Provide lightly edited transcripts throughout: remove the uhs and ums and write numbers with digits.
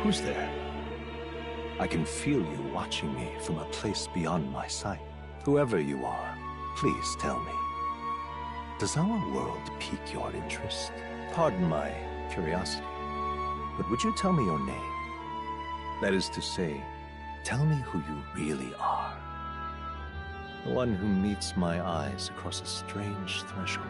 Who's there? I can feel you watching me from a place beyond my sight. Whoever you are, please tell me. Does our world pique your interest? Pardon my curiosity, but would you tell me your name? That is to say, tell me who you really are. The one who meets my eyes across a strange threshold.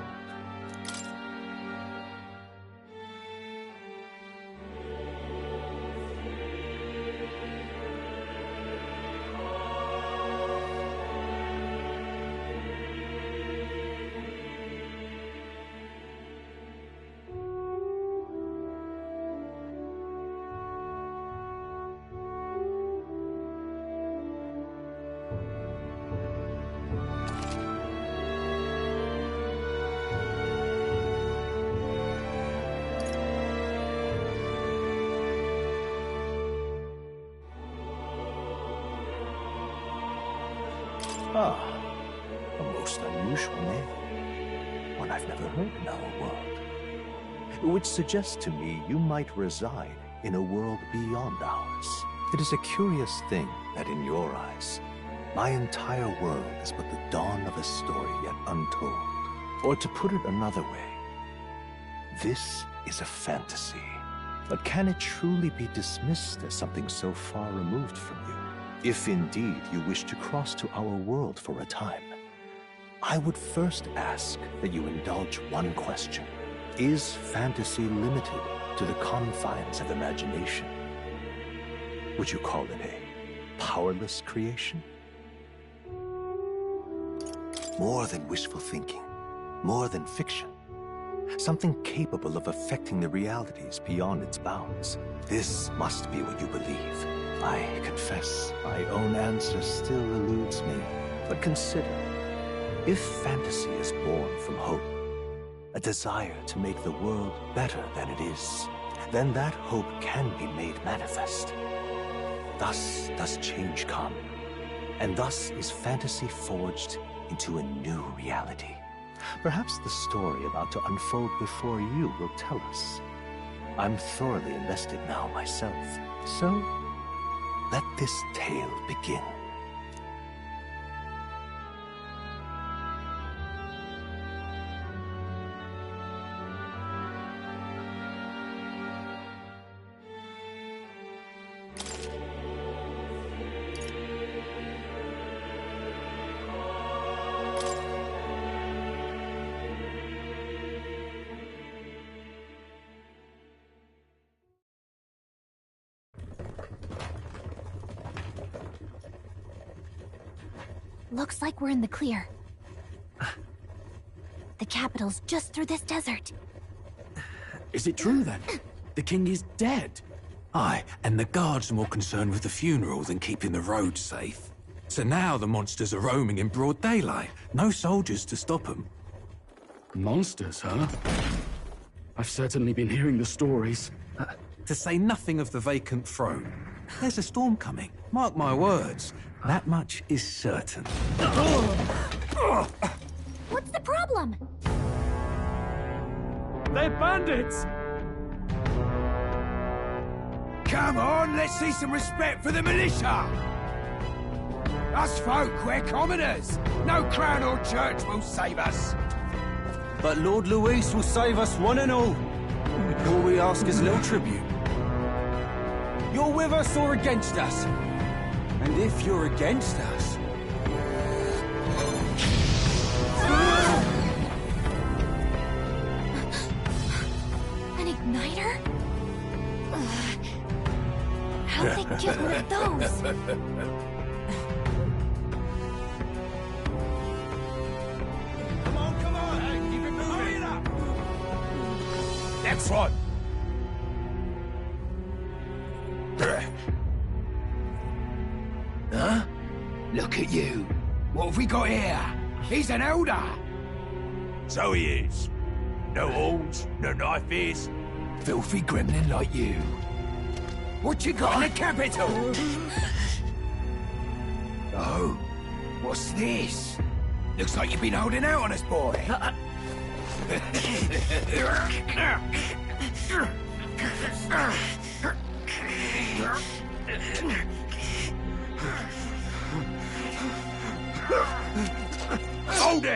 Ah, a most unusual name. One I've never heard in our world. Which suggests to me you might reside in a world beyond ours. It is a curious thing that in your eyes, my entire world is but the dawn of a story yet untold. Or to put it another way, this is a fantasy. But can it truly be dismissed as something so far removed from you? If indeed you wish to cross to our world for a time, I would first ask that you indulge one question. Is fantasy limited to the confines of imagination? Would you call it a powerless creation? More than wishful thinking, more than fiction. Something capable of affecting the realities beyond its bounds. This must be what you believe. I confess, my own answer still eludes me. But consider, if fantasy is born from hope, a desire to make the world better than it is, then that hope can be made manifest. Thus does change come, and thus is fantasy forged into a new reality. Perhaps the story about to unfold before you will tell us. I'm thoroughly invested now myself, so let this tale begin. Looks like we're in the clear. The capital's just through this desert. Is it true then? The king is dead? Aye, and the guards are more concerned with the funeral than keeping the roads safe. So now the monsters are roaming in broad daylight. No soldiers to stop them. Monsters, huh? I've certainly been hearing the stories. To say nothing of the vacant throne. There's a storm coming. Mark my words. That much is certain. What's the problem? They're bandits! Come on, let's see some respect for the militia! Us folk, we're commoners. No crown or church will save us. But Lord Luis will save us one and all. All we ask is a little tribute. You're with us or against us? And if you're against us... An igniter? How'd they get one of those? Come on, hey, keep it moving. Hurry it up. Next one. Huh? Look at you. What have we got here? He's an elder. So he is. No horns, no knife ears. Filthy gremlin like you. What you got in the capital? Oh, what's this? Looks like you've been holding out on us, boy.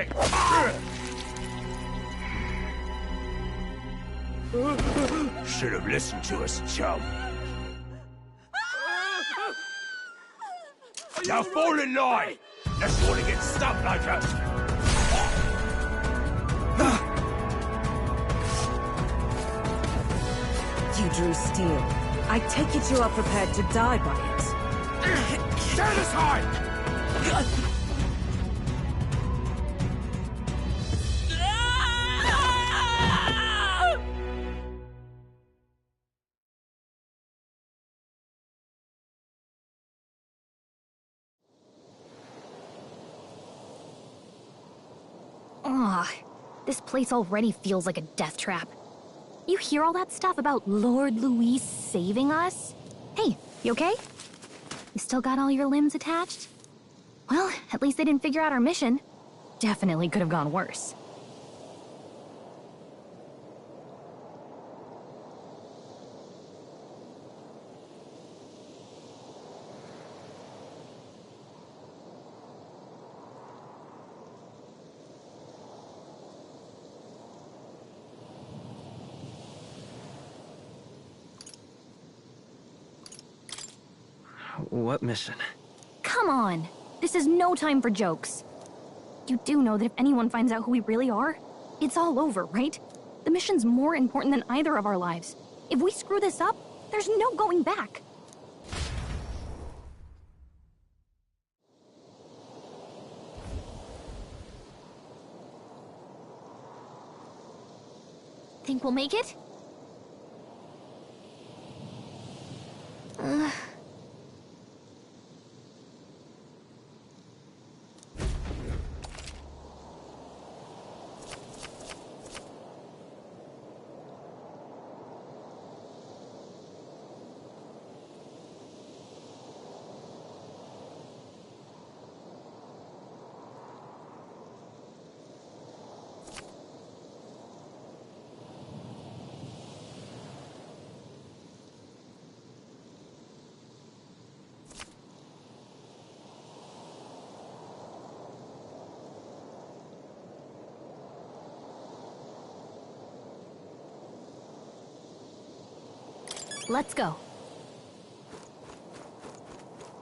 it! Should have listened to us, chum. Now fall in line! Let's want to get stuck like us! You drew steel. I take it you are prepared to die by it. Stand aside! This place already feels like a death trap. You hear all that stuff about Lord Luis saving us? Hey, you okay? You still got all your limbs attached? Well, at least they didn't figure out our mission. Definitely could have gone worse. What mission? Come on! This is no time for jokes. You do know that if anyone finds out who we really are, it's all over, right? The mission's more important than either of our lives. If we screw this up, there's no going back. Think we'll make it? Let's go.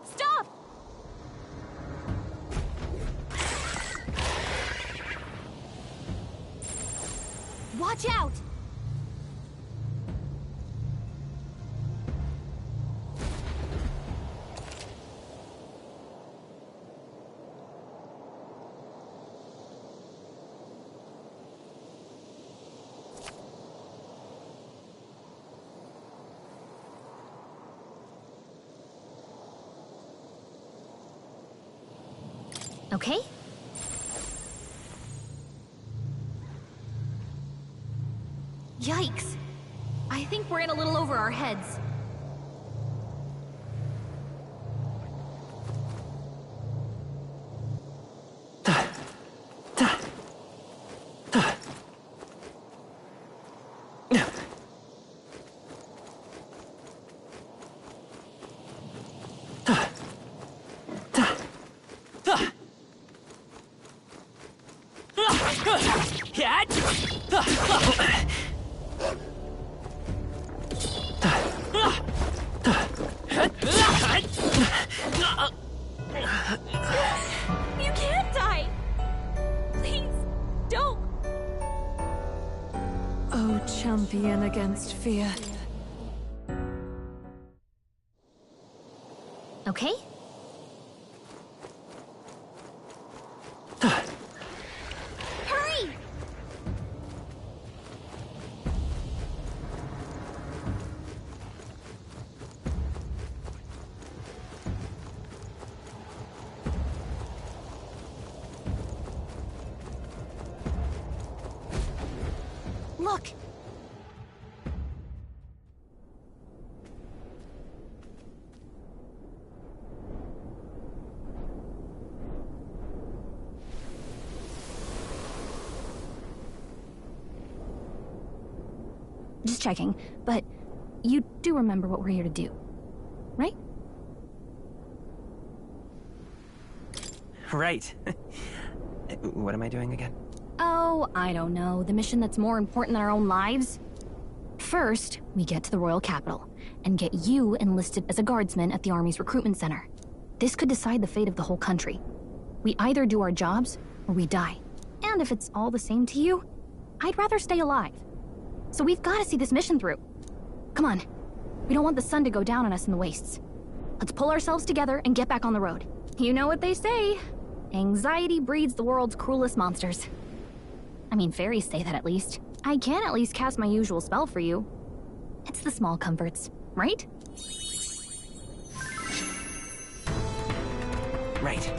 Stop! Watch out! Okay? Yikes! I think we're in a little over our heads. You can't die! Please, don't! Oh, champion against fear. Okay? Hurry! Look! Just checking, but you do remember what we're here to do, right? Right. What am I doing again? Oh, I don't know. The mission that's more important than our own lives? First, we get to the royal capital and get you enlisted as a guardsman at the army's recruitment center. This could decide the fate of the whole country. We either do our jobs or we die. And if it's all the same to you, I'd rather stay alive. So we've got to see this mission through. Come on. We don't want the sun to go down on us in the wastes. Let's pull ourselves together and get back on the road. You know what they say. Anxiety breeds the world's cruelest monsters. I mean, fairies say that at least. I can at least cast my usual spell for you. It's the small comforts, right? Right.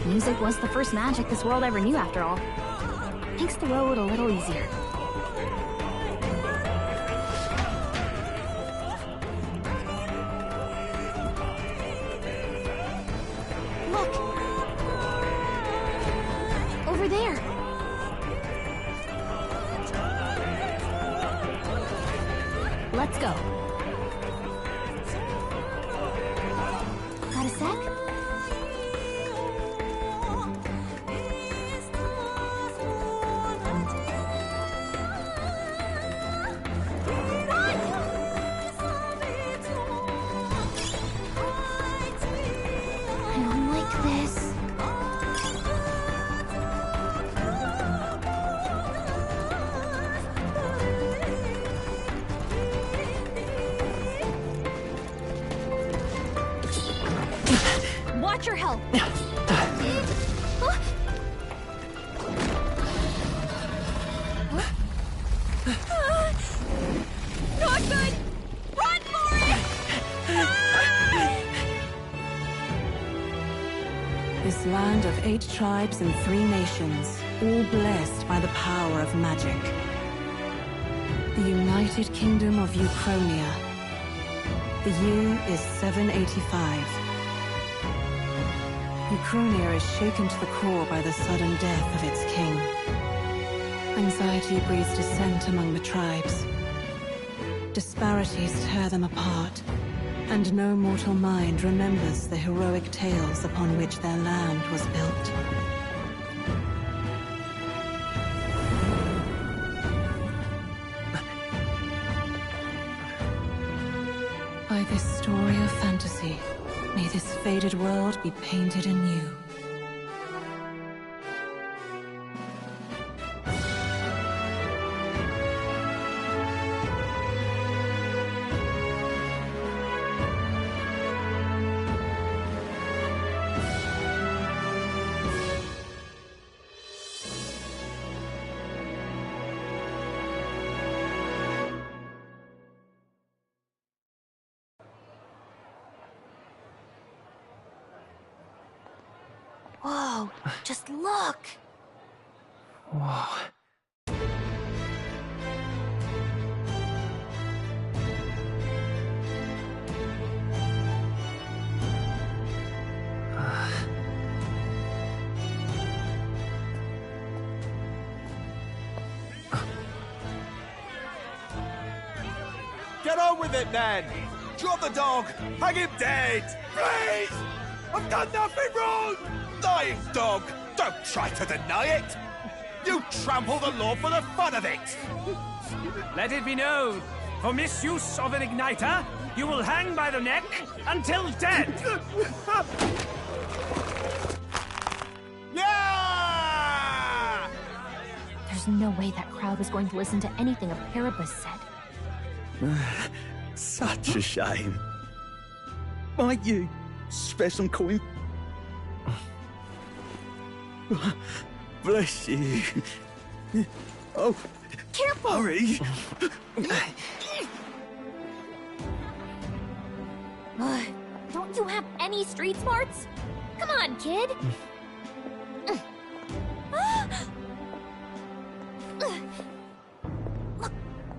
Music was the first magic this world ever knew, after all. Makes the road a little easier. Look! Over there! Let's go. Got a sec? Watch your health. Not good. Run for it. This land of 8 tribes and 3 nations, all blessed by the power of magic. The United Kingdom of Uchronia. The year is 785. Uchronia is shaken to the core by the sudden death of its king. Anxiety breeds dissent among the tribes. Disparities tear them apart, and no mortal mind remembers the heroic tales upon which their land was built. By this story of fantasy, may this faded world be painted anew. Whoa, just look! Whoa. Get on with it, then! Drop the dog! Hang him dead! Please! I've done nothing wrong! Lying dog! Don't try to deny it! You trample the law for the fun of it! Let it be known, for misuse of an igniter, you will hang by the neck until dead! Yeah! There's no way that crowd was going to listen to anything a Paribus said. Such a shame. Might you spare some coin? Bless you. Oh, Careful! hurry. Don't you have any street smarts? Come on, kid! Look,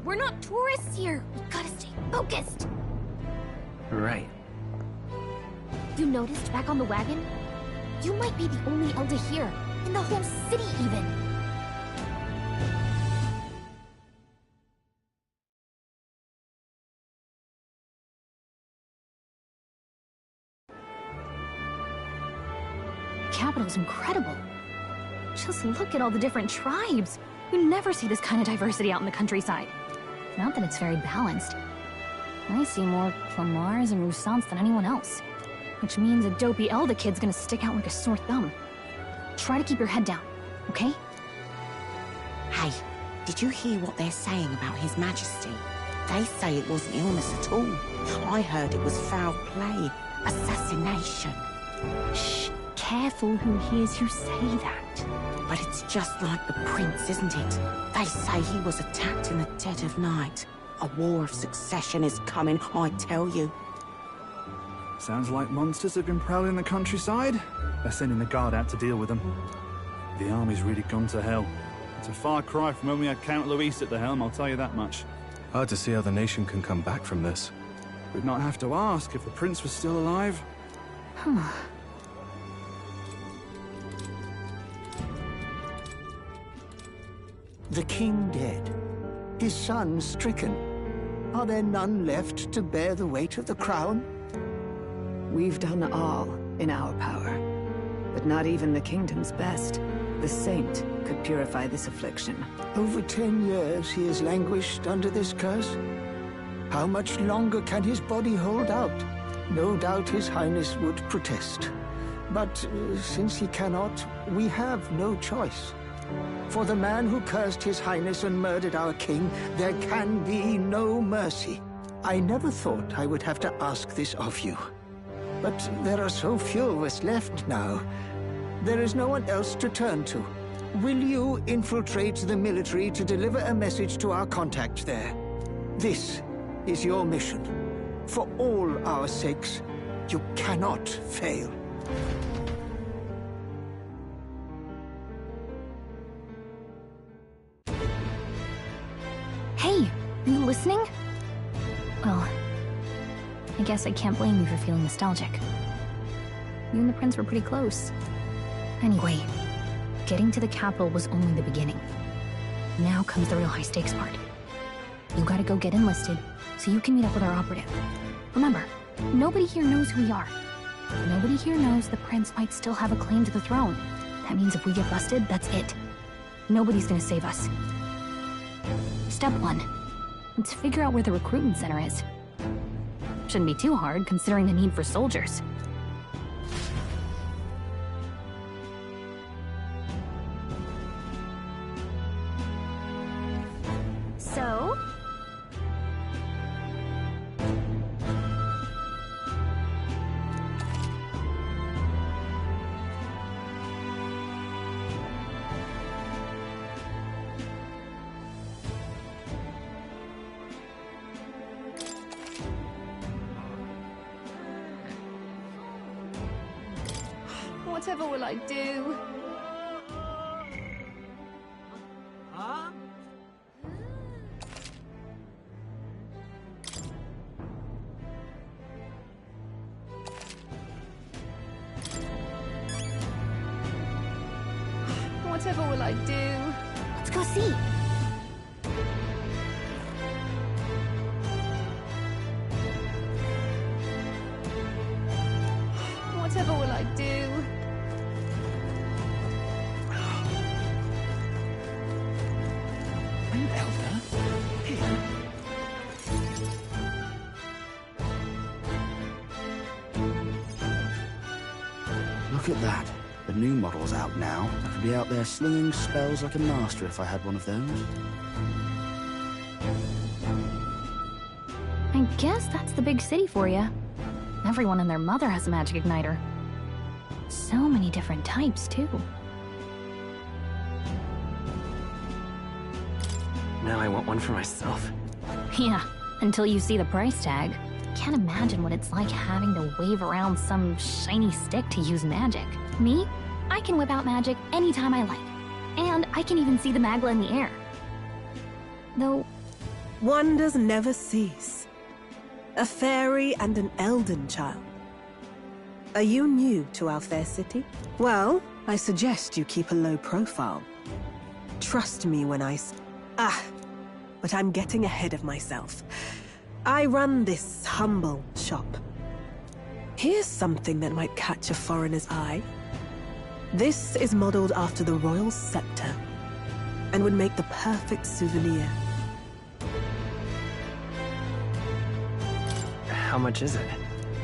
we're not tourists here. We gotta stay focused. Right. You noticed back on the wagon? You might be the only elder here, in the whole city even. capital's incredible. Just look at all the different tribes. You never see this kind of diversity out in the countryside. Not that it's very balanced. I see more Clamars and Roussants than anyone else. Which means a dopey Elda kid's gonna stick out like a sore thumb. Try to keep your head down, okay? Hey, did you hear what they're saying about His Majesty? They say it wasn't illness at all. I heard it was foul play, assassination. Shh, careful who hears you say that. But it's just like the prince, isn't it? They say he was attacked in the dead of night. A war of succession is coming, I tell you. Sounds like monsters have been prowling the countryside. They're sending the guard out to deal with them. The army's really gone to hell. It's a far cry from when we had Count Luis at the helm, I'll tell you that much. Hard to see how the nation can come back from this. We'd not have to ask if the prince was still alive. The king dead, his son stricken. Are there none left to bear the weight of the crown? We've done all in our power, but not even the kingdom's best. The saint could purify this affliction. Over 10 years he has languished under this curse. How much longer can his body hold out? No doubt His Highness would protest. But since he cannot, we have no choice. For the man who cursed His Highness and murdered our king, there can be no mercy. I never thought I would have to ask this of you. But there are so few of us left now. There is no one else to turn to. Will you infiltrate the military to deliver a message to our contact there? This is your mission. For all our sakes, you cannot fail. Hey, you listening? Well, I guess I can't blame you for feeling nostalgic. You and the prince were pretty close. Anyway, getting to the capital was only the beginning. Now comes the real high-stakes part. You gotta go get enlisted, so you can meet up with our operative. Remember, nobody here knows who we are. Nobody here knows the prince might still have a claim to the throne. That means if we get busted, that's it. Nobody's gonna save us. Step 1. Let's figure out where the recruitment center is. Shouldn't be too hard, considering the need for soldiers. So? Whatever will I do? Huh? Whatever will I do? Let's go see. Whatever will I do? An elder? Here? Look at that. The new model's out now. I could be out there slinging spells like a master if I had one of those. I guess that's the big city for you. Everyone and their mother has a magic igniter. So many different types, too. Now I want one for myself. Yeah, until you see the price tag. Can't imagine what it's like having to wave around some shiny stick to use magic. Me? I can whip out magic anytime I like. And I can even see the Magla in the air. Though... Wonders never cease. A fairy and an Elden child. Are you new to our fair city? Well, I suggest you keep a low profile. Trust me when I... but I'm getting ahead of myself. I run this humble shop. Here's something that might catch a foreigner's eye. This is modeled after the royal scepter and would make the perfect souvenir. How much is it?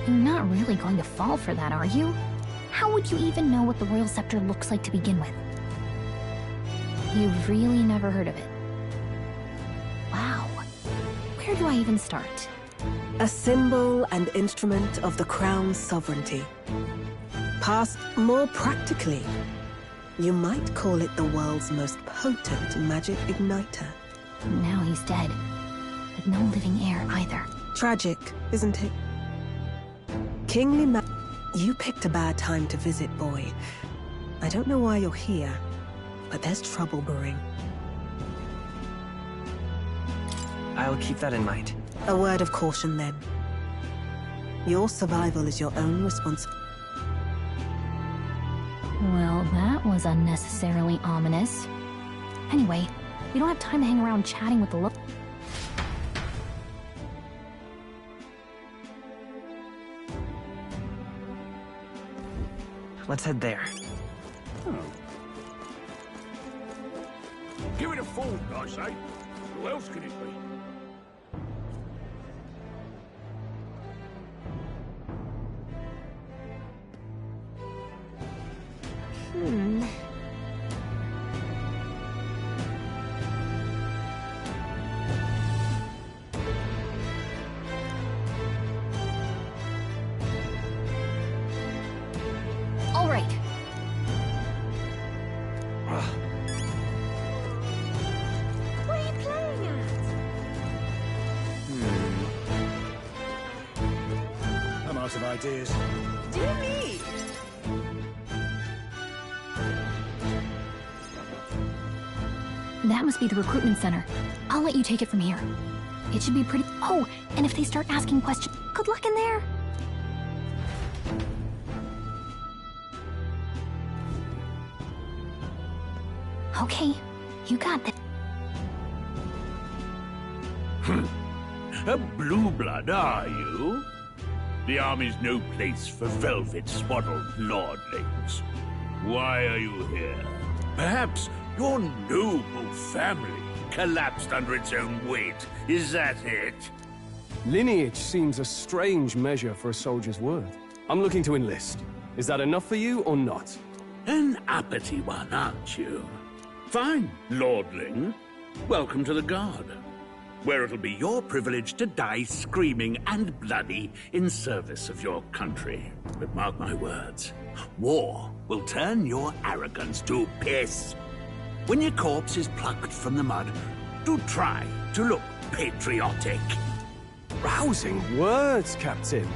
You're not really going to fall for that, are you? How would you even know what the royal scepter looks like to begin with? You've really never heard of it. Wow. Where do I even start? A symbol and instrument of the crown's sovereignty. Passed more practically, you might call it the world's most potent magic igniter. Now he's dead, with no living heir either. Tragic, isn't it? Kingly You picked a bad time to visit, boy. I don't know why you're here, but there's trouble brewing. I'll keep that in mind. A word of caution, then. Your survival is your own responsibility. Well, that was unnecessarily ominous. Anyway, we don't have time to hang around chatting with the Let's head there. Give it a fold, I say. Who else can it be? All right. What are you playing at? I'm out of ideas. Dear me! That must be the recruitment center. I'll let you take it from here. It should be pretty... Oh, and if they start asking questions, good luck in there. Okay, you got that. A blue blood, are you? The army's no place for velvet-swaddled lordlings. Why are you here? Perhaps your noble family collapsed under its own weight. Is that it? Lineage seems a strange measure for a soldier's worth. I'm looking to enlist. Is that enough for you or not? An uppity one, aren't you? Fine, lordling. Welcome to the Guard, where it'll be your privilege to die screaming and bloody in service of your country. But mark my words, war will turn your arrogance to piss. When your corpse is plucked from the mud, do try to look patriotic. Rousing words, Captain.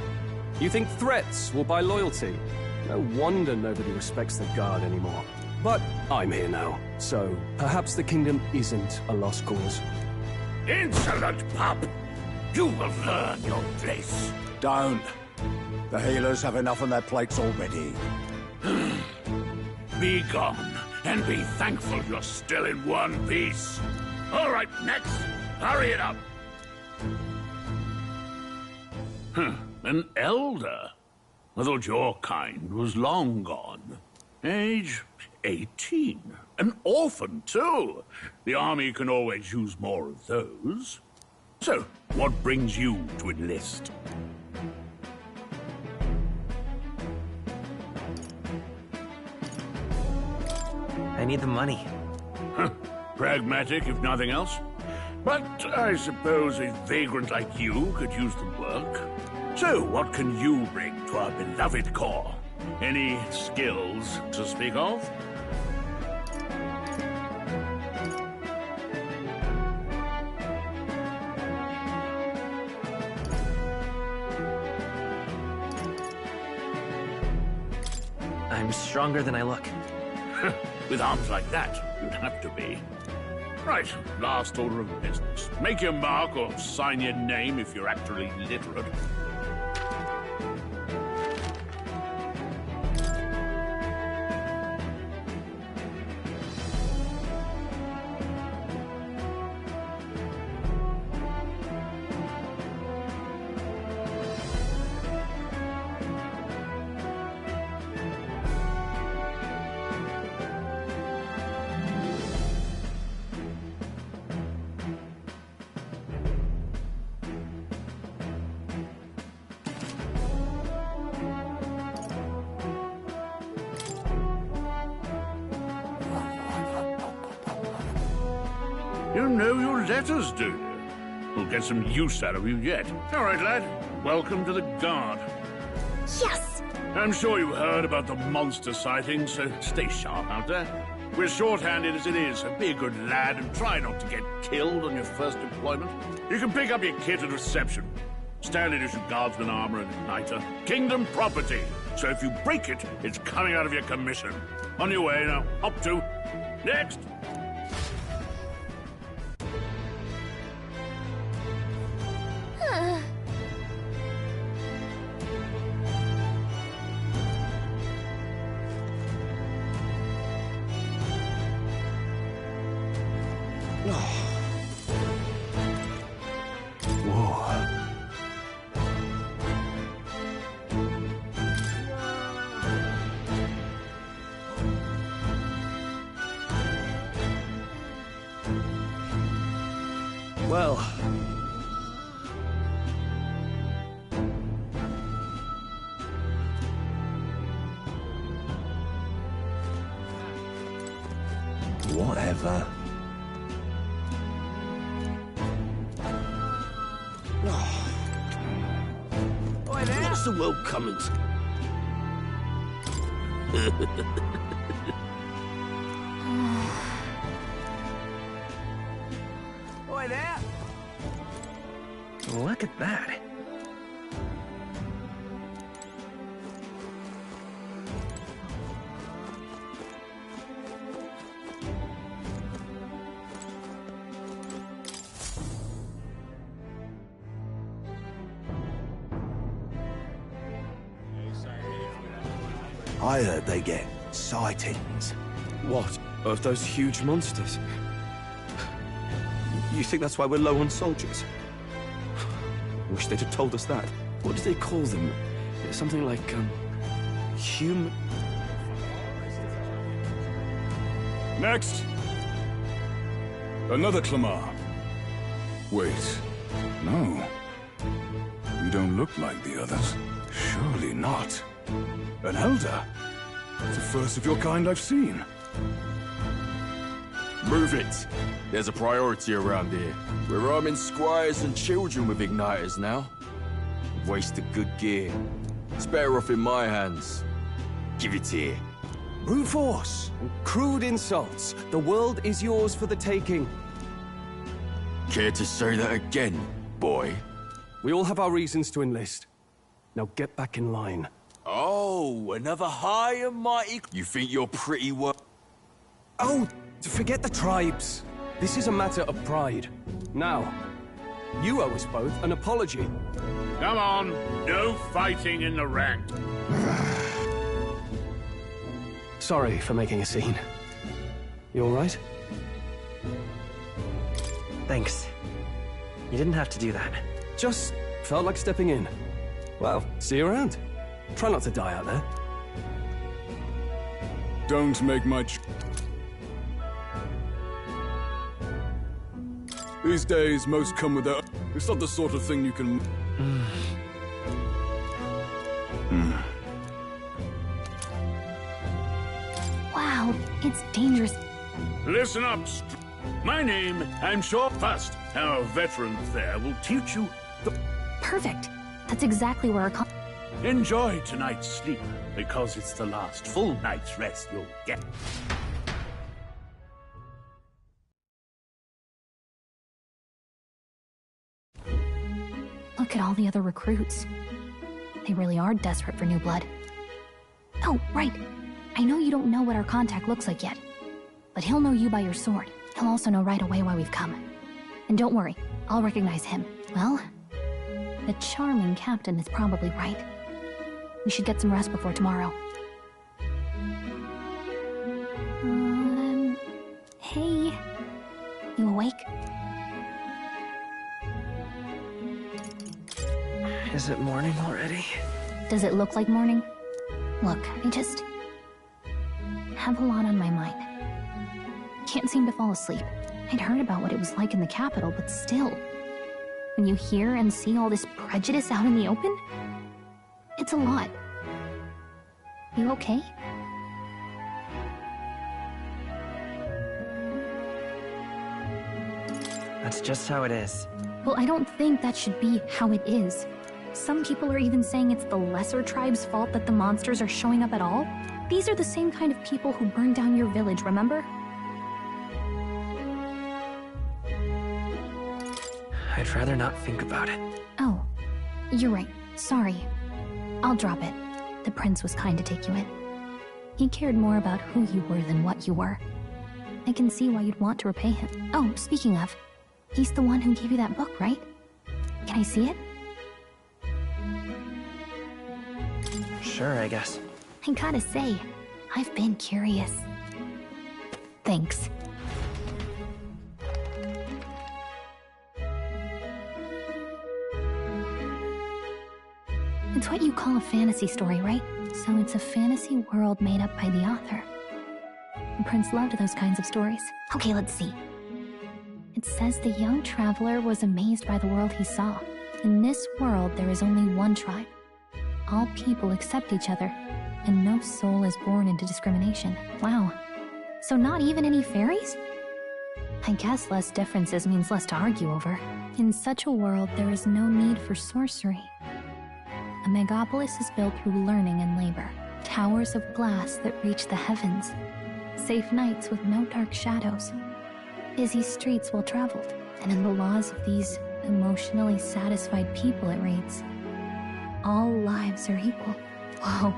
You think threats will buy loyalty? No wonder nobody respects the Guard anymore. But I'm here now, so perhaps the kingdom isn't a lost cause. Insolent pup! You will learn your place. Don't. The healers have enough on their plates already. Be gone, and be thankful you're still in one piece. All right, next. Hurry it up. An elder? I thought your kind was long gone. Age 18. An orphan, too. The army can always use more of those. So, what brings you to enlist? I need the money. Pragmatic, if nothing else. But I suppose a vagrant like you could use the work. So, what can you bring to our beloved corps? Any skills to speak of? I'm stronger than I look. With arms like that, you'd have to be. Right, last order of business. Make your mark or sign your name if you're actually literate. You know your letters, do you? We'll get some use out of you yet. All right, lad. Welcome to the Guard. Yes! I'm sure you heard about the monster sightings, so stay sharp out there. We're short-handed as it is, so be a good lad and try not to get killed on your first deployment. You can pick up your kit at reception. Standard issue guardsman armor and igniter. Kingdom property. So if you break it, it's coming out of your commission. On your way now. Up to. Next! Well... Whatever. What's the world coming to? Oi there! Look at that. I heard they get sightings. What? Of those huge monsters? You think that's why we're low on soldiers? Wish they'd have told us that. What do they call them? Something like, human... Next! Another Clamar. Wait. No. You don't look like the others. Surely not. An elder? It's the first of your kind I've seen. Move it! There's a priority around here. We're arming squires and children with igniters now. Waste of good gear. It's better off in my hands. Give it here. Brute force! Crude insults. The world is yours for the taking. Care to say that again, boy? We all have our reasons to enlist. Now get back in line. Oh, another high and mighty... You think you're pretty well... Oh, forget the tribes. This is a matter of pride. Now, you owe us both an apology. Come on, no fighting in the rank. Sorry for making a scene. You all right? Thanks. You didn't have to do that. Just felt like stepping in. Well, see you around. Try not to die out there. Don't make much... These days, most come with their... It's not the sort of thing you can... Wow, it's dangerous. Listen up, my name, I'm sure first. Our veterans there will teach you the... Perfect. That's exactly where our Enjoy tonight's sleep, because it's the last full night's rest you'll get. Look at all the other recruits. They really are desperate for new blood. Oh, right. I know you don't know what our contact looks like yet, but he'll know you by your sword. He'll also know right away why we've come. And don't worry, I'll recognize him. Well, the charming captain is probably right. We should get some rest before tomorrow. Hey. You awake? Is it morning already? Does it look like morning? Look, I just have a lot on my mind. Can't seem to fall asleep. I'd heard about what it was like in the capital, but still. When you hear and see all this prejudice out in the open, it's a lot. You okay? That's just how it is. Well, I don't think that should be how it is. Some people are even saying it's the lesser tribe's fault that the monsters are showing up at all. These are the same kind of people who burned down your village, remember? I'd rather not think about it. Oh, you're right. Sorry. I'll drop it. The prince was kind to take you in. He cared more about who you were than what you were. I can see why you'd want to repay him. Oh, speaking of, he's the one who gave you that book, right? Can I see it? Sure, I guess. I gotta say, I've been curious. Thanks. It's what you call a fantasy story, right? So it's a fantasy world made up by the author. The prince loved those kinds of stories. Okay, let's see. It says the young traveler was amazed by the world he saw. In this world, there is only one tribe. All people accept each other, and no soul is born into discrimination. Wow. So not even any fairies? I guess less differences means less to argue over. In such a world, there is no need for sorcery. A megapolis is built through learning and labor. Towers of glass that reach the heavens. Safe nights with no dark shadows. Busy streets well traveled. And in the laws of these emotionally satisfied people, it reads, all lives are equal. Whoa.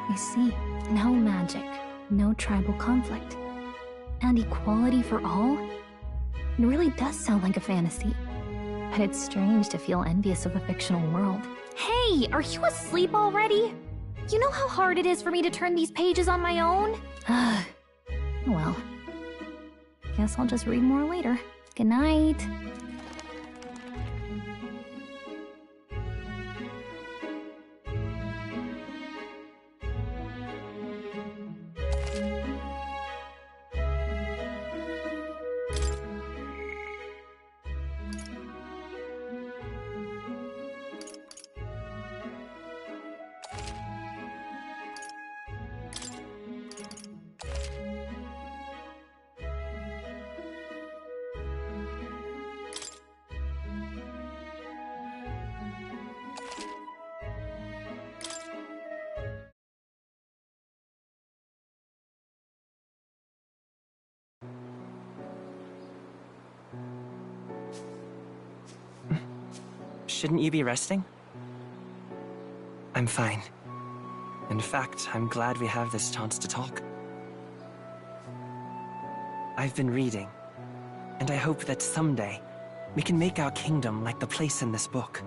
You see, no magic, no tribal conflict, and equality for all? It really does sound like a fantasy. But it's strange to feel envious of a fictional world. Hey, are you asleep already? You know how hard it is for me to turn these pages on my own? Well, guess I'll just read more later. Good night. Shouldn't you be resting? I'm fine. In fact, I'm glad we have this chance to talk. I've been reading, and I hope that someday we can make our kingdom like the place in this book.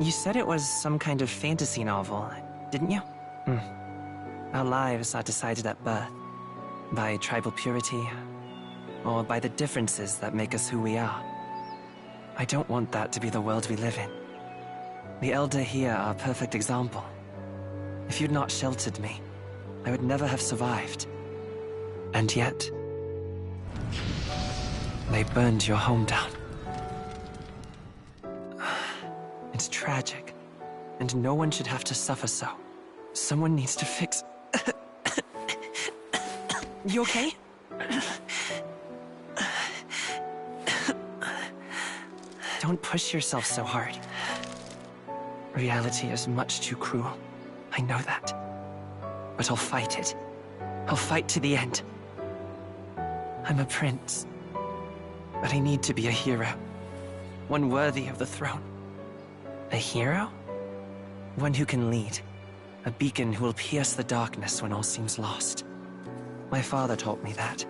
You said it was some kind of fantasy novel, didn't you? Our lives are decided at birth, by tribal purity, or by the differences that make us who we are. I don't want that to be the world we live in. The Elder here are a perfect example. If you'd not sheltered me, I would never have survived. And yet, they burned your home down. It's tragic, and no one should have to suffer so. Someone needs to fix... You okay? Don't push yourself so hard. Reality is much too cruel. I know that. But I'll fight it. I'll fight to the end. I'm a prince. But I need to be a hero. One worthy of the throne. A hero? One who can lead. A beacon who will pierce the darkness when all seems lost. My father taught me that.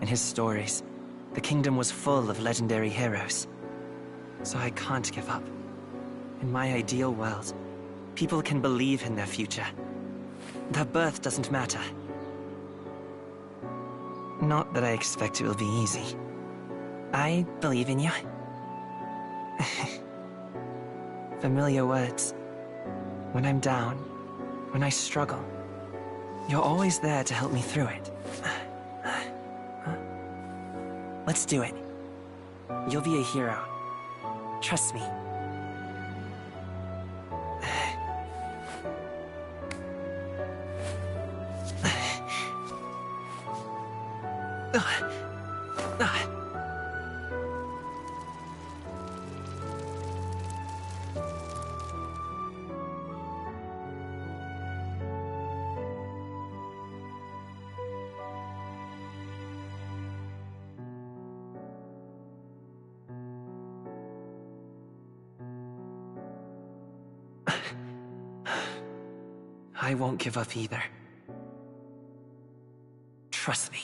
In his stories, the kingdom was full of legendary heroes. So I can't give up. In my ideal world, people can believe in their future. Their birth doesn't matter. Not that I expect it will be easy. I believe in you. Familiar words. When I'm down, when I struggle, you're always there to help me through it. Let's do it. You'll be a hero. Trust me. I won't give up either. Trust me.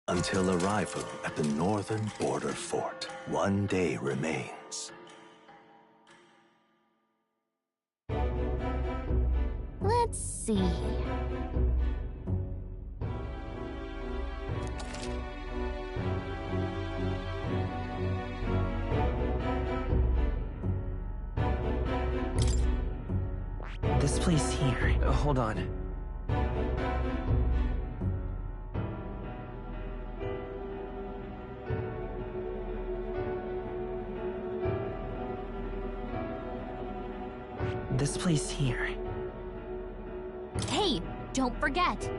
Until arrival at the northern border fort, one day remains. Let's see. This place here. Hold on. This place here. Hey, don't forget.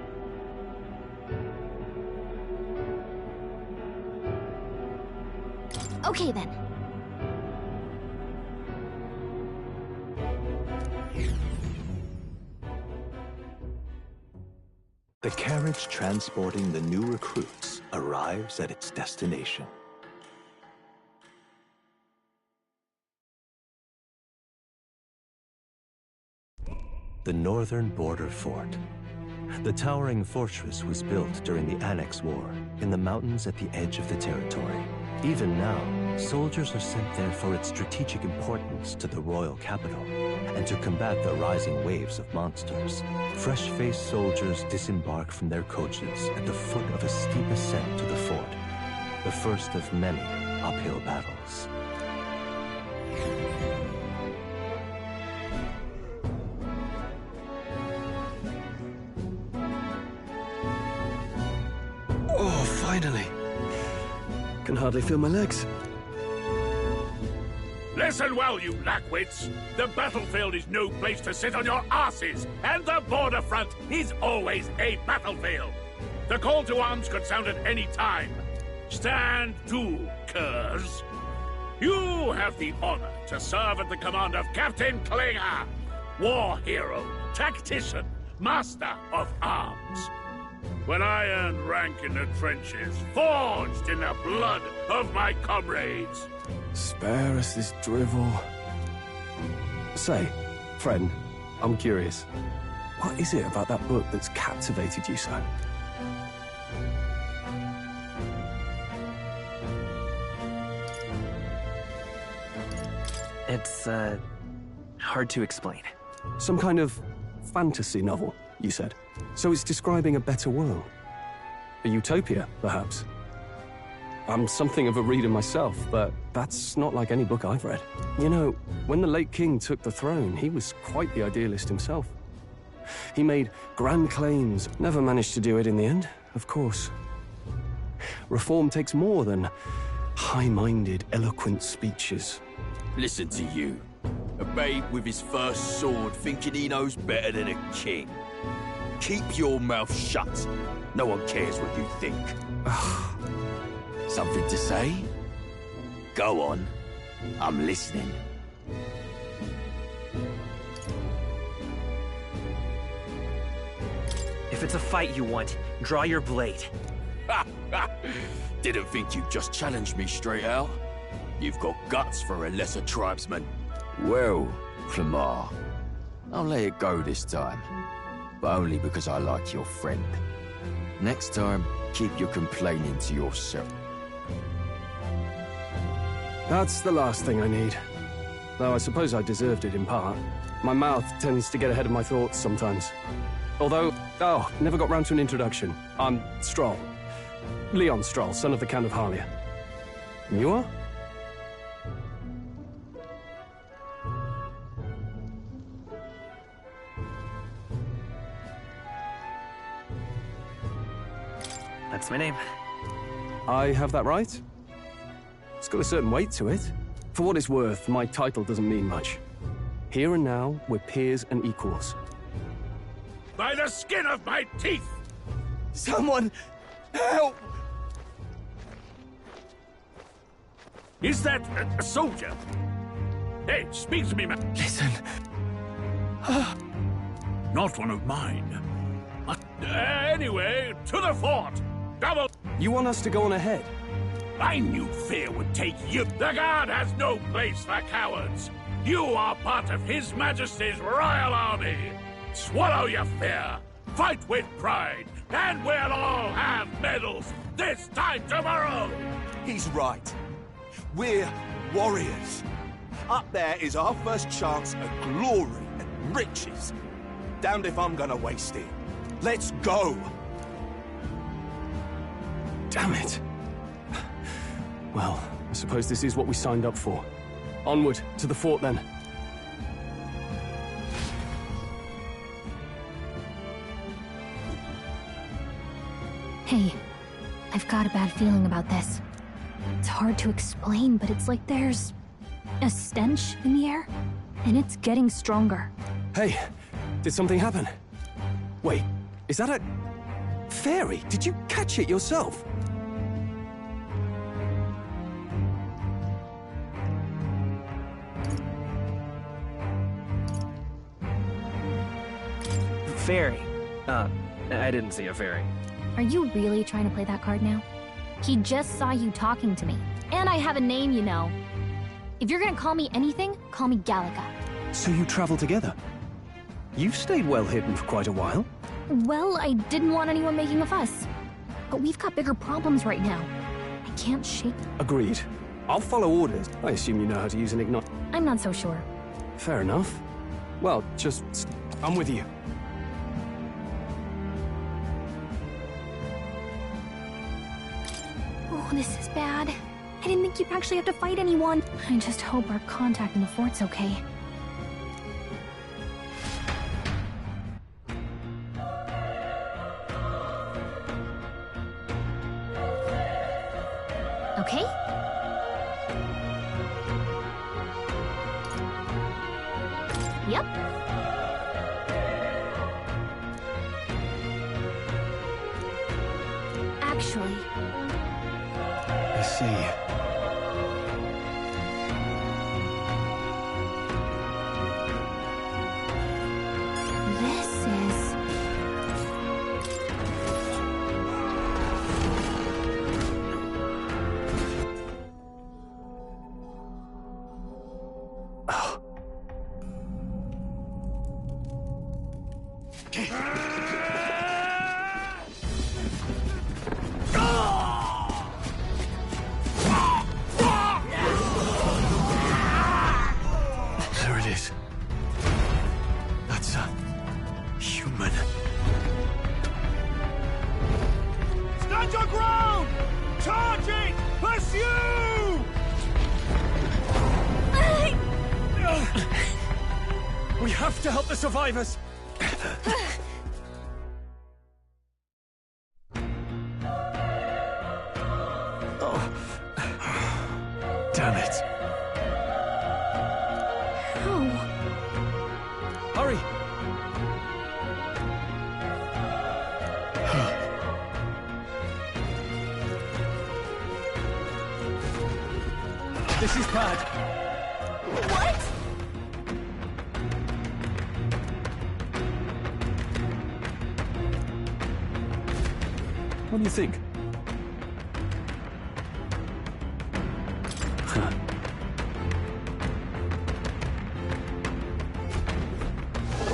Okay then. The carriage transporting the new recruits arrives at its destination. The northern border fort. The towering fortress was built during the Annex War in the mountains at the edge of the territory. Even now, soldiers are sent there for its strategic importance to the royal capital and to combat the rising waves of monsters. Fresh-faced soldiers disembark from their coaches at the foot of a steep ascent to the fort, the first of many uphill battles. Oh, finally. Can hardly feel my legs. Listen well, you lackwits. The battlefield is no place to sit on your asses, and the border front is always a battlefield. The call to arms could sound at any time. Stand to, curs. You have the honor to serve at the command of Captain Klinger, war hero, tactician, master of arms. When I earned rank in the trenches, forged in the blood of my comrades. Spare us this drivel. Say, friend, I'm curious. What is it about that book that's captivated you so? It's, hard to explain. Some kind of fantasy novel, you said. So it's describing a better world. A utopia, perhaps. I'm something of a reader myself, but that's not like any book I've read. You know, when the late king took the throne, he was quite the idealist himself. He made grand claims, never managed to do it in the end, of course. Reform takes more than high-minded, eloquent speeches. Listen to you. A babe with his first sword thinking he knows better than a king. Keep your mouth shut. No one cares what you think. Something to say? Go on. I'm listening. If it's a fight you want, draw your blade. Didn't think you'd just challenge me straight out. You've got guts for a lesser tribesman. Well, Clemar, I'll let it go this time. But only because I like your friend. Next time, keep your complaining to yourself. That's the last thing I need. Though I suppose I deserved it in part. My mouth tends to get ahead of my thoughts sometimes. Although, never got round to an introduction. I'm Stroll. Leon Stroll, son of the Count of Harlia. And you are? That's my name. I have that right? It's got a certain weight to it. For what it's worth, my title doesn't mean much. Here and now, we're peers and equals. By the skin of my teeth! Someone help! Is that a soldier? Hey, speak to me, man. Listen. Not one of mine. Anyway, to the fort! Double! You want us to go on ahead? I knew fear would take you. The Guard has no place for cowards. You are part of His Majesty's Royal Army. Swallow your fear. Fight with pride. And we'll all have medals this time tomorrow. He's right. We're warriors. Up there is our first chance at glory and riches. Damned if I'm gonna waste it. Let's go! Damn it. Well, I suppose this is what we signed up for. Onward, to the fort then. Hey, I've got a bad feeling about this. It's hard to explain, but it's like there's a stench in the air, and it's getting stronger. Hey, did something happen? Wait, is that a fairy? Did you catch it yourself? Fairy. I didn't see a fairy. Are you really trying to play that card now? He just saw you talking to me. And I have a name, you know. If you're gonna call me anything, call me Gallica. So you travel together? You've stayed well hidden for quite a while. Well, I didn't want anyone making a fuss. But we've got bigger problems right now. I can't shake... Agreed. I'll follow orders. I assume you know how to use an ignite. I'm not so sure. Fair enough. Well, I'm with you. Oh, this is bad. I didn't think you'd actually have to fight anyone. I just hope our contact in the fort's okay. Okay? Yep. Actually... I see. There it is. That's a human. Stand your ground! Charging! Pursue! We have to help the survivors! Damn it. How? Hurry! This is bad. What? What do you think?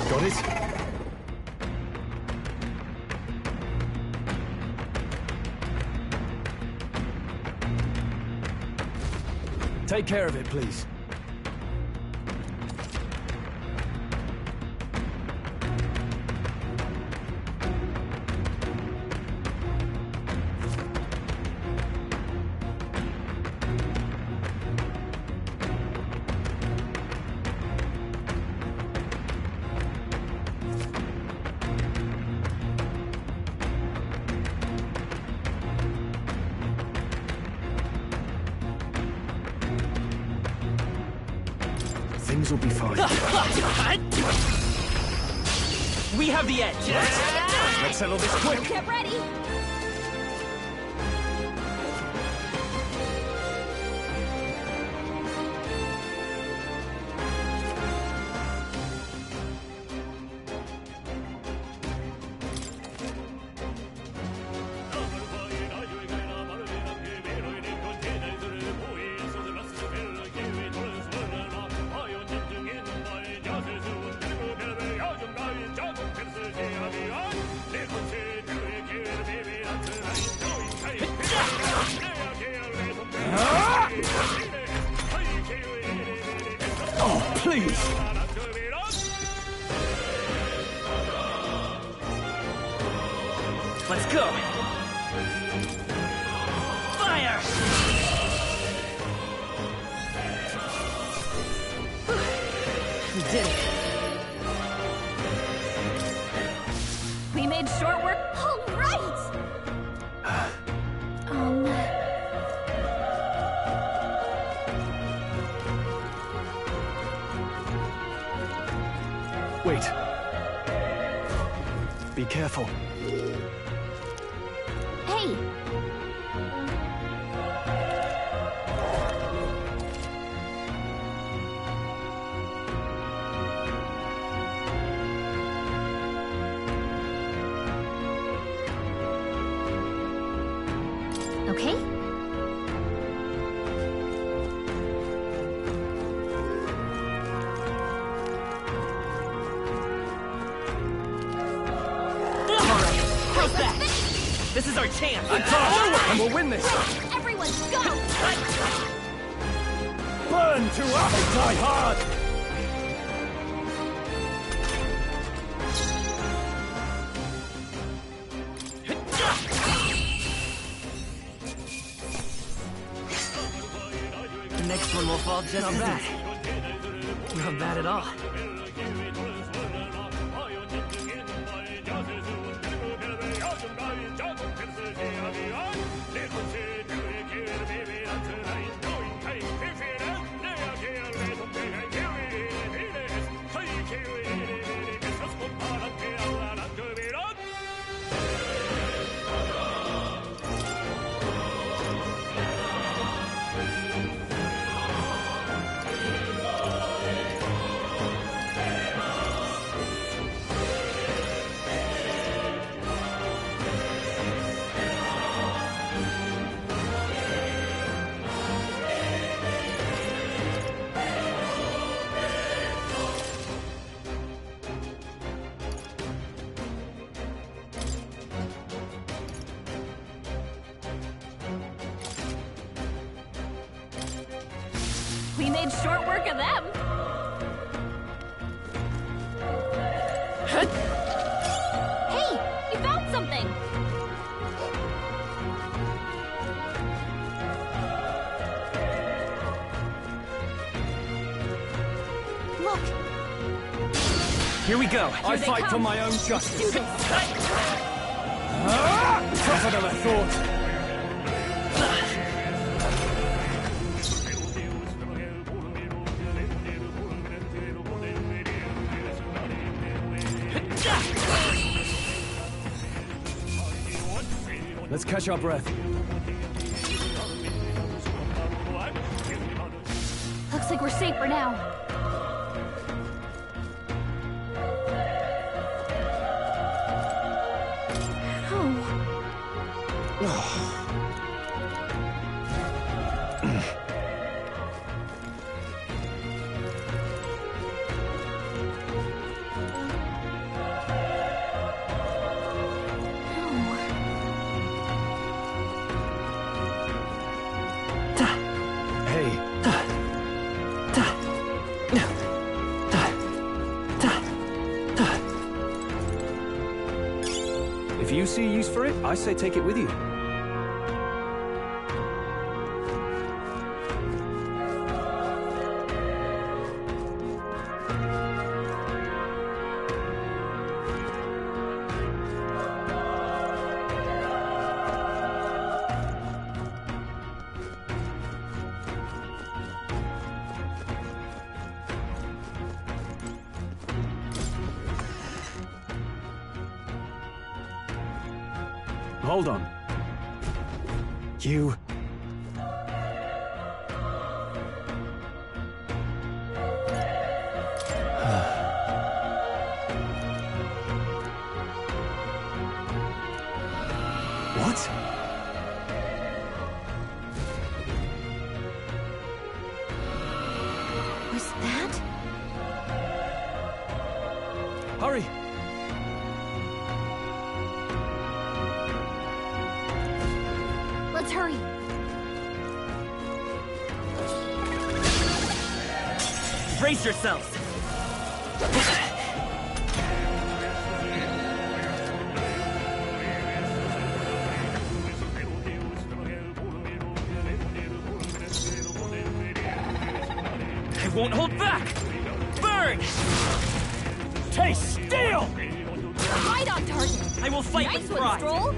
Got it? Take care of it, please. Things will be fine. We have the edge. Let's settle this quick. Get ready. Oh, please! Let's go! Fire! We did it! We made short work. All right. Wait. Be careful. Hey. Okay. How's that? This is our chance. And we'll win this. Everyone, go! Burn to us. Die hard. The next one will fall just as bad. Not bad at all. We made short work of them. Hey, we found something. Look. Here we go. I fight for my own justice. Tougher than I thought. Let's catch our breath. Looks like we're safe for now. If you see use for it, I say take it with you. hold on. You... What? Was that? Hurry! Let's hurry. Brace yourselves! I won't hold back! Burn! Taste steel! Right on target. I will fight nice with one, pride! Stroll.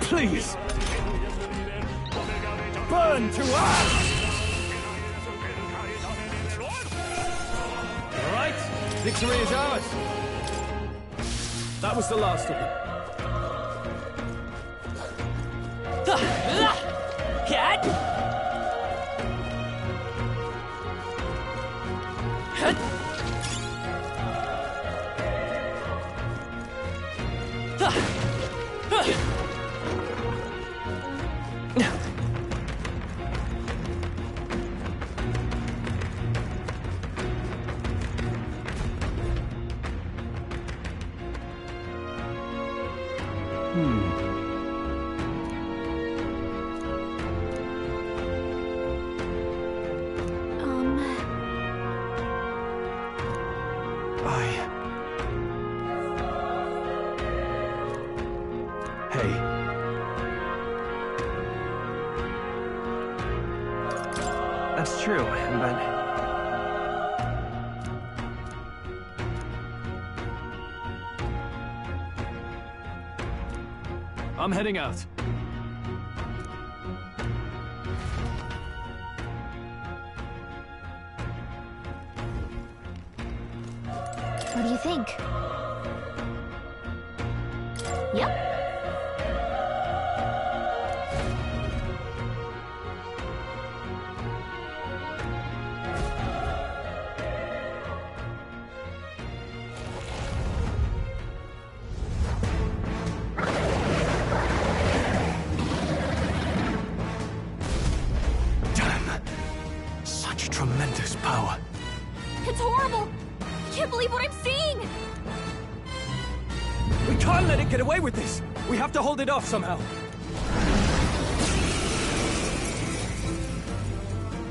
Please! Burn to ash! All right, victory is ours. That was the last of them. Hey. That's true, but... I'm heading out. What do you think? Yep. Such tremendous power. It's horrible! I can't believe what I'm seeing! We can't let it get away with this! We have to hold it off somehow.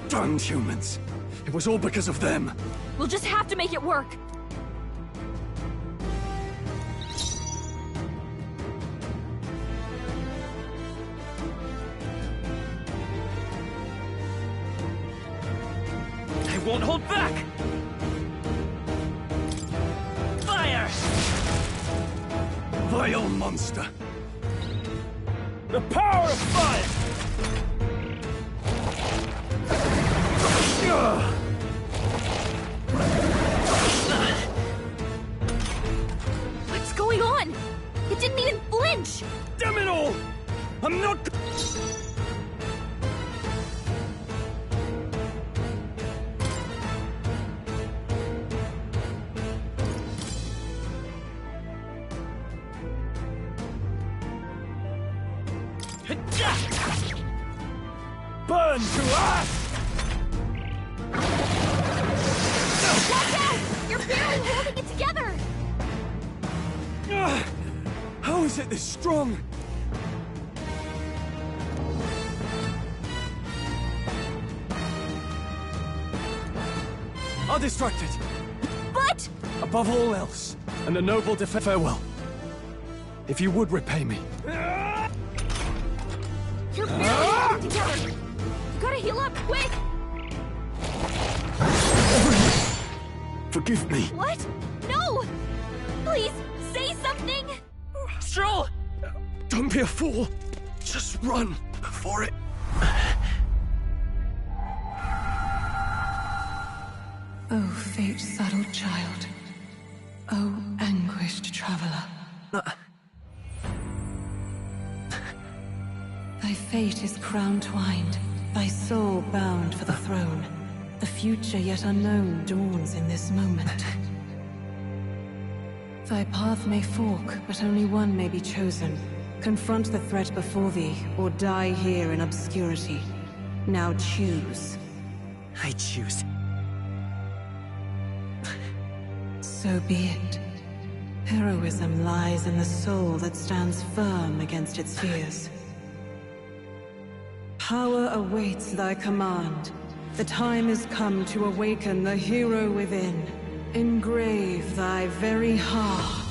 Damned humans. It was all because of them. We'll just have to make it work. I won't hold back! Fire! Vile monster. The power of fire! What's going on? It didn't even flinch! Damn it all! I'm not... Burn to ash! Watch out! You're barely holding it together! How is it this strong? I'll distract it. But... Above all else, and a noble farewell. If you would repay me. You're barely holding it together! You gotta heal up, quick! Forgive me. What? No! Please, say something! Stroll! Don't be a fool. Just run for it. Oh, fate-saddled child. Oh, anguished traveler. Thy fate is crown-twined, thy soul bound for the throne. The future yet unknown dawns in this moment. Thy path may fork, but only one may be chosen. Confront the threat before thee, or die here in obscurity. Now choose. I choose. So be it. Heroism lies in the soul that stands firm against its fears. Power awaits thy command. The time is come to awaken the hero within. Engrave thy very heart.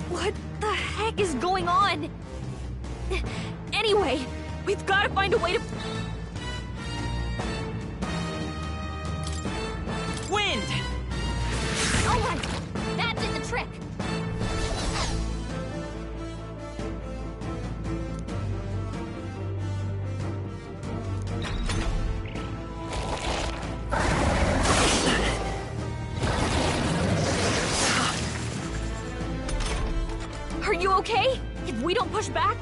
What the heck is going on? Anyway, we've got to find a way to... Wind! Oh my! That did the trick! Are you okay? If we don't push back?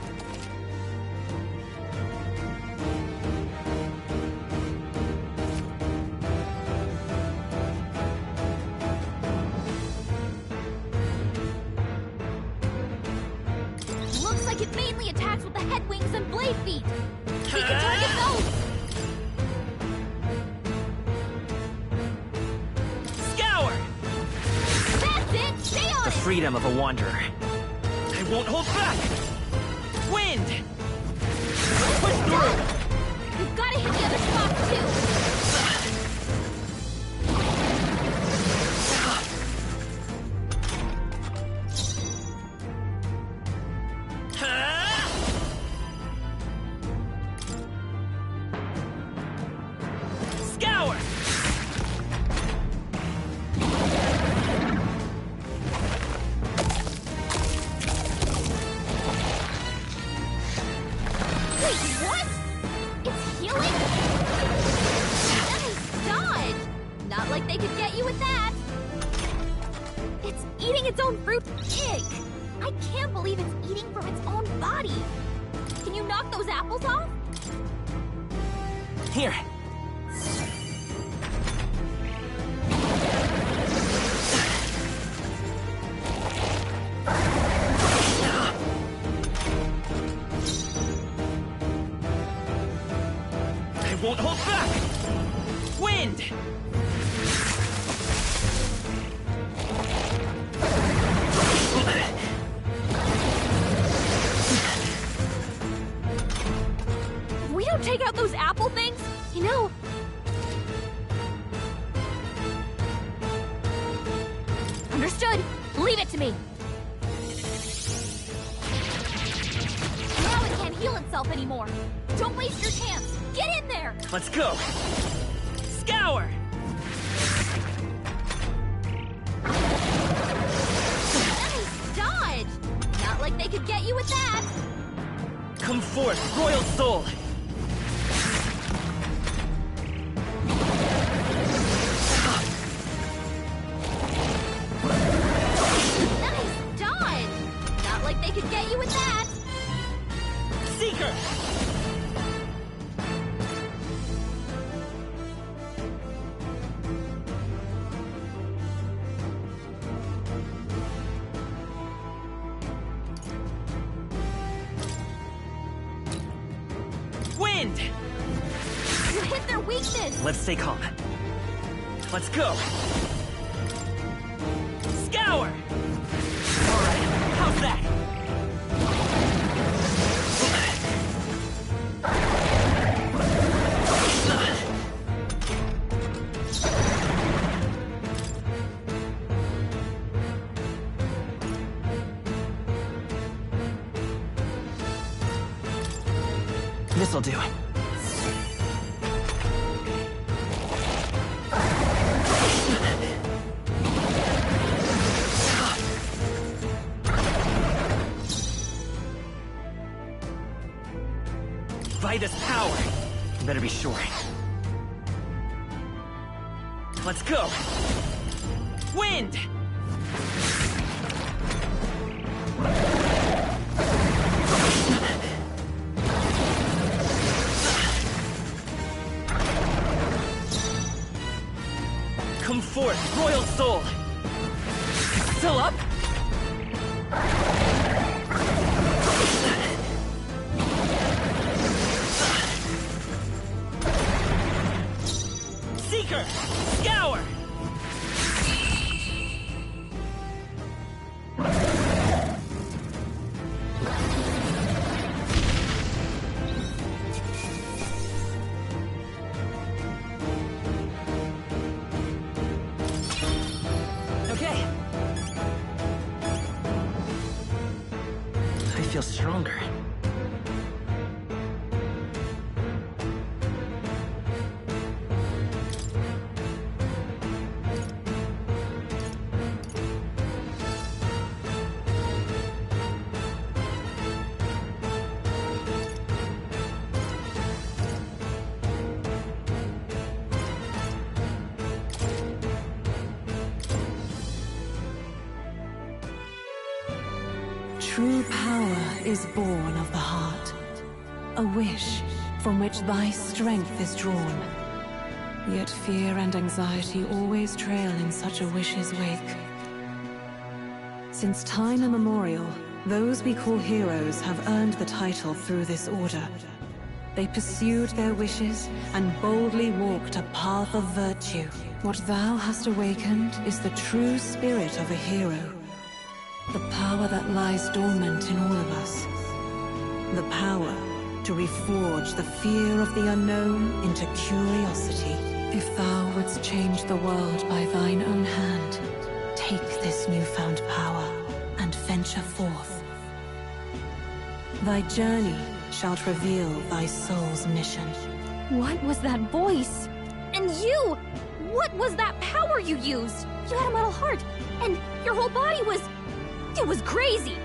Looks like it mainly attacks with the head wings and blade feet. We can target those! Scour! That's it! Stay on The it! freedom of a wanderer. I won't hold back! Wind! Push through! We've got to hit the other spots too! Scour! Wait, what? It's healing? Nice dodge! Not like they could get you with that. It's eating its own fruit. Eek! I can't believe it's eating from its own body. Can you knock those apples off? Here. I won't hold back! Wind! If we don't take out those apple things, you know... Understood. Leave it to me. Now it can't heal itself anymore. Don't waste your chance. Get in there! Let's go! Scour! Nice dodge! Not like they could get you with that. Come forth, royal soul! Nice dodge! Not like they could get you with that. Seeker! Wind! You hit their weakness! Let's stay calm. Let's go! Scour! Alright, how's that? This'll do. Vitus power. You better be sure. Let's go. Wind! Come forth, Royal Soul! Still up? Seeker! Scour! Okay. I feel stronger. True power is born of the heart, a wish from which thy strength is drawn. Yet fear and anxiety always trail in such a wish's wake. Since time immemorial, those we call heroes have earned the title through this order. They pursued their wishes and boldly walked a path of virtue. What thou hast awakened is the true spirit of a hero. The power that lies dormant in all of us. The power to reforge the fear of the unknown into curiosity. If thou wouldst change the world by thine own hand, take this newfound power and venture forth. Thy journey shalt reveal thy soul's mission. What was that voice? And you! What was that power you used? You had a metal heart, and your whole body was... It was crazy!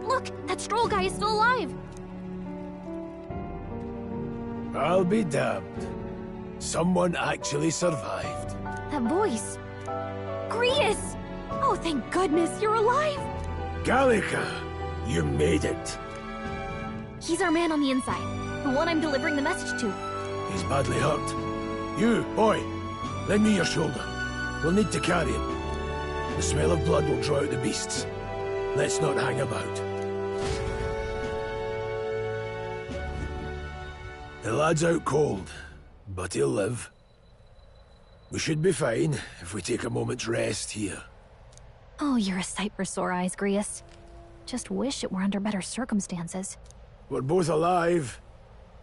Look, that Stroll guy is still alive! I'll be damned. Someone actually survived. That voice... Grius! Oh, thank goodness, you're alive! Gallica, you made it. He's our man on the inside, the one I'm delivering the message to. He's badly hurt. You, boy, lend me your shoulder. We'll need to carry him. The smell of blood will draw out the beasts. Let's not hang about. The lad's out cold, but he'll live. We should be fine if we take a moment's rest here. Oh, you're a sight for sore eyes, Grius. Just wish it were under better circumstances. We're both alive,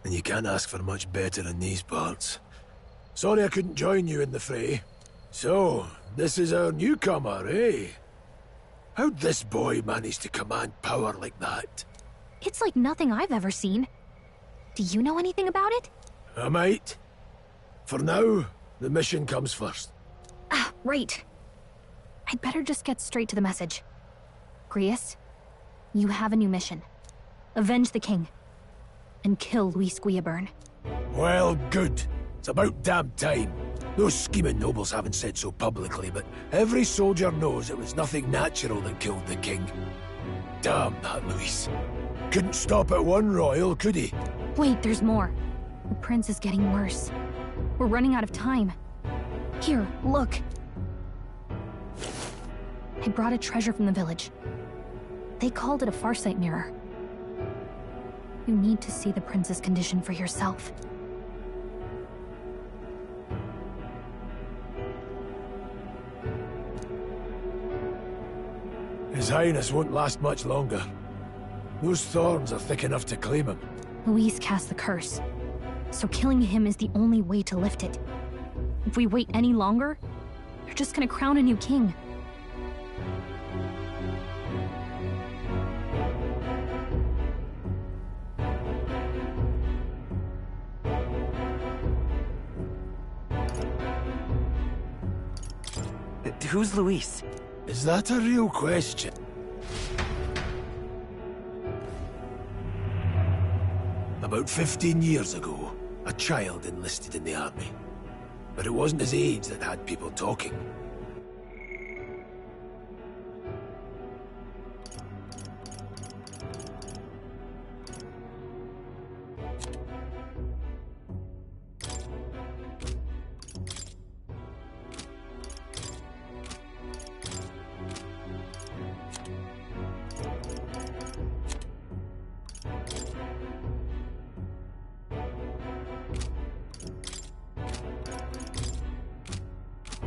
and you can't ask for much better in these parts. Sorry I couldn't join you in the fray. So, this is our newcomer, eh? How'd this boy manage to command power like that? It's like nothing I've ever seen. Do you know anything about it? I might. For now, the mission comes first. Ah, right. I'd better just get straight to the message. Grius, you have a new mission. Avenge the king. And kill Luis Guillaburn. Well, good. It's about damn time. Those scheming nobles haven't said so publicly, but every soldier knows it was nothing natural that killed the king. Damn that Luis. Couldn't stop at one royal, could he? Wait, there's more. The prince is getting worse. We're running out of time. Here, look. I brought a treasure from the village. They called it a farsight mirror. You need to see the prince's condition for yourself. His Highness won't last much longer. Those thorns are thick enough to claim him. Luis cast the curse, so killing him is the only way to lift it. If we wait any longer, they're just gonna crown a new king. Who's Luis? Is that a real question? About 15 years ago, a child enlisted in the army. But it wasn't his age that had people talking.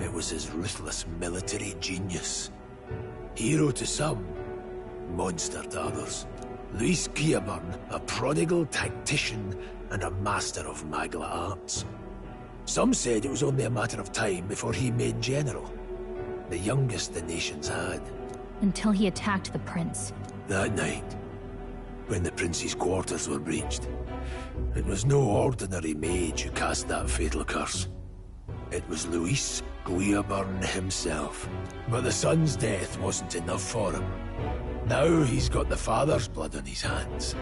It was his ruthless military genius. Hero to some, monster to others. Luis Guillaburn, a prodigal tactician and a master of magla arts. Some said it was only a matter of time before he made general. The youngest the nations had. Until he attacked the prince. That night, when the prince's quarters were breached, it was no ordinary mage who cast that fatal curse. It was Luis Guillaburn himself. But the son's death wasn't enough for him. Now he's got the father's blood on his hands.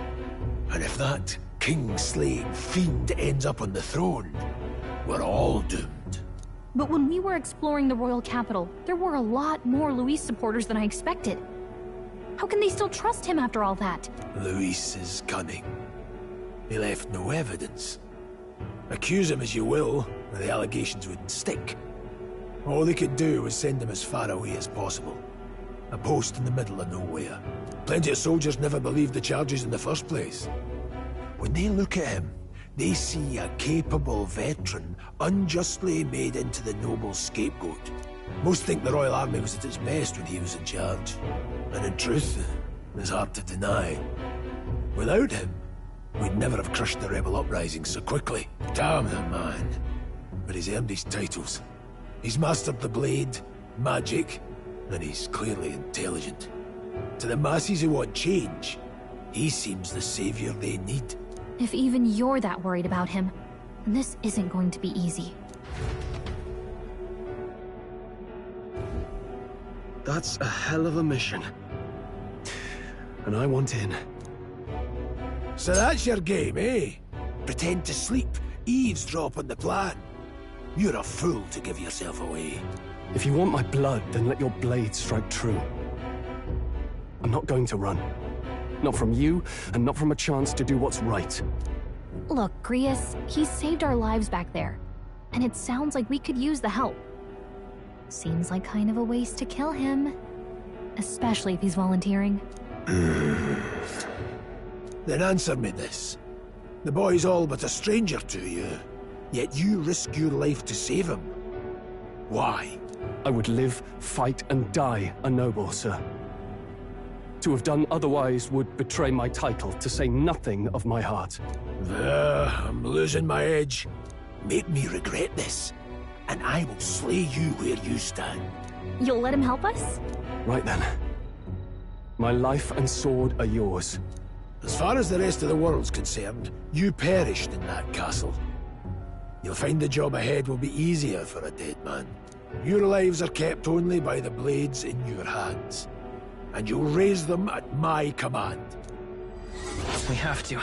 And if that king-slaying fiend ends up on the throne, we're all doomed. But when we were exploring the royal capital, there were a lot more Luis supporters than I expected. How can they still trust him after all that? Luis is cunning. He left no evidence. Accuse him as you will, the allegations wouldn't stick. All they could do was send him as far away as possible. A post in the middle of nowhere. Plenty of soldiers never believed the charges in the first place. When they look at him, they see a capable veteran unjustly made into the noble scapegoat. Most think the Royal Army was at its best when he was in charge. And in truth, it's hard to deny. Without him, we'd never have crushed the rebel uprising so quickly. Damn the man. But he's earned his titles. He's mastered the blade, magic, and he's clearly intelligent. To the masses who want change, he seems the savior they need. If even you're that worried about him, then this isn't going to be easy. That's a hell of a mission. And I want in. So that's your game, eh? Pretend to sleep, eavesdrop on the plan. You're a fool to give yourself away. If you want my blood, then let your blade strike true. I'm not going to run. Not from you, and not from a chance to do what's right. Look, Grius, he saved our lives back there. And it sounds like we could use the help. Seems like kind of a waste to kill him. Especially if he's volunteering. Then answer me this. The boy's all but a stranger to you, yet you risk your life to save him. Why? I would live, fight, and die a noble, sir. To have done otherwise would betray my title, to say nothing of my heart. I'm losing my edge. Make me regret this, and I will slay you where you stand. You'll let him help us? Right then. My life and sword are yours. As far as the rest of the world's concerned, you perished in that castle. You'll find the job ahead will be easier for a dead man. Your lives are kept only by the blades in your hands. And you'll raise them at my command. We have to.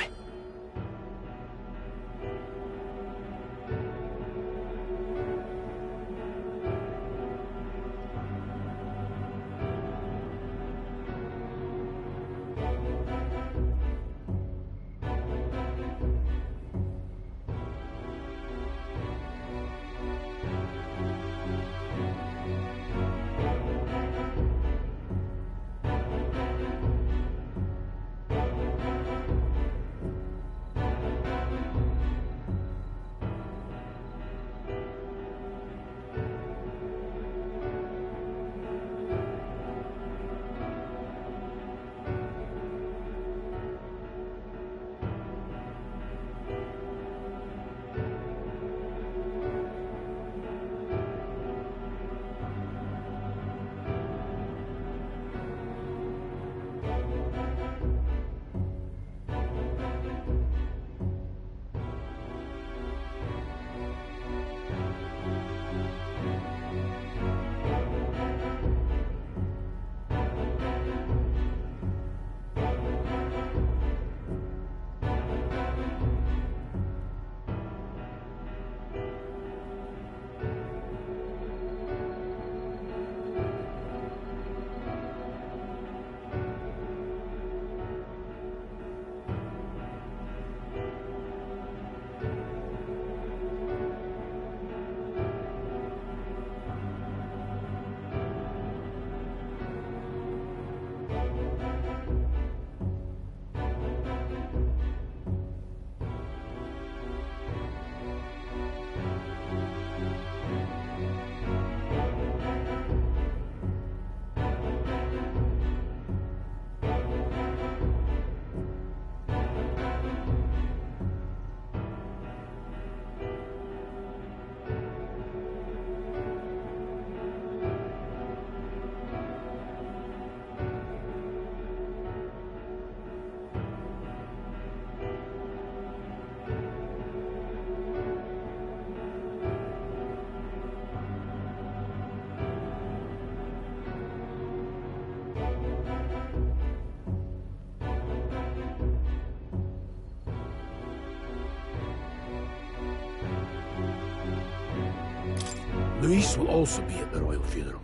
Luis will also be at the royal funeral.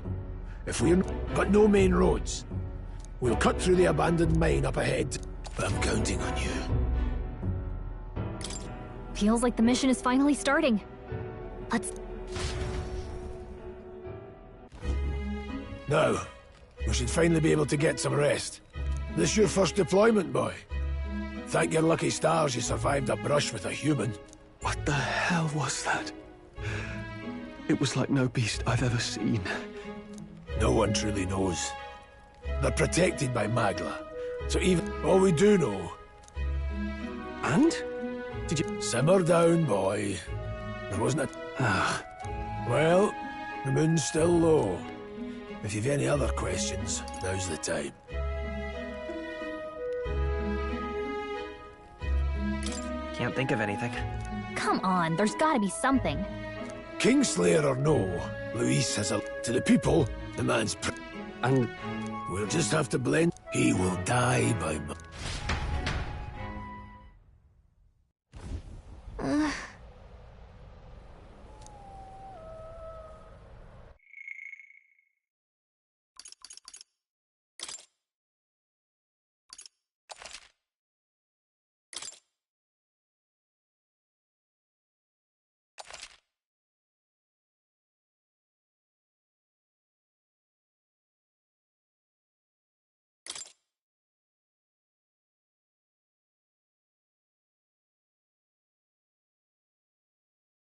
If we've got no main roads, we'll cut through the abandoned mine up ahead. But I'm counting on you. Feels like the mission is finally starting. Let's... Now, we should finally be able to get some rest. This your first deployment, boy? Thank your lucky stars you survived a brush with a human. What the hell was that? It was like no beast I've ever seen. No one truly knows. They're protected by Magla, so even all we do know... And? Did you... Simmer down, boy. There wasn't a... Well, the moon's still low. If you've any other questions, now's the time. Can't think of anything. Come on, there's gotta be something. Kingslayer or no, Luis has a... To the people, the man's... And... We'll just have to blend... He will die by...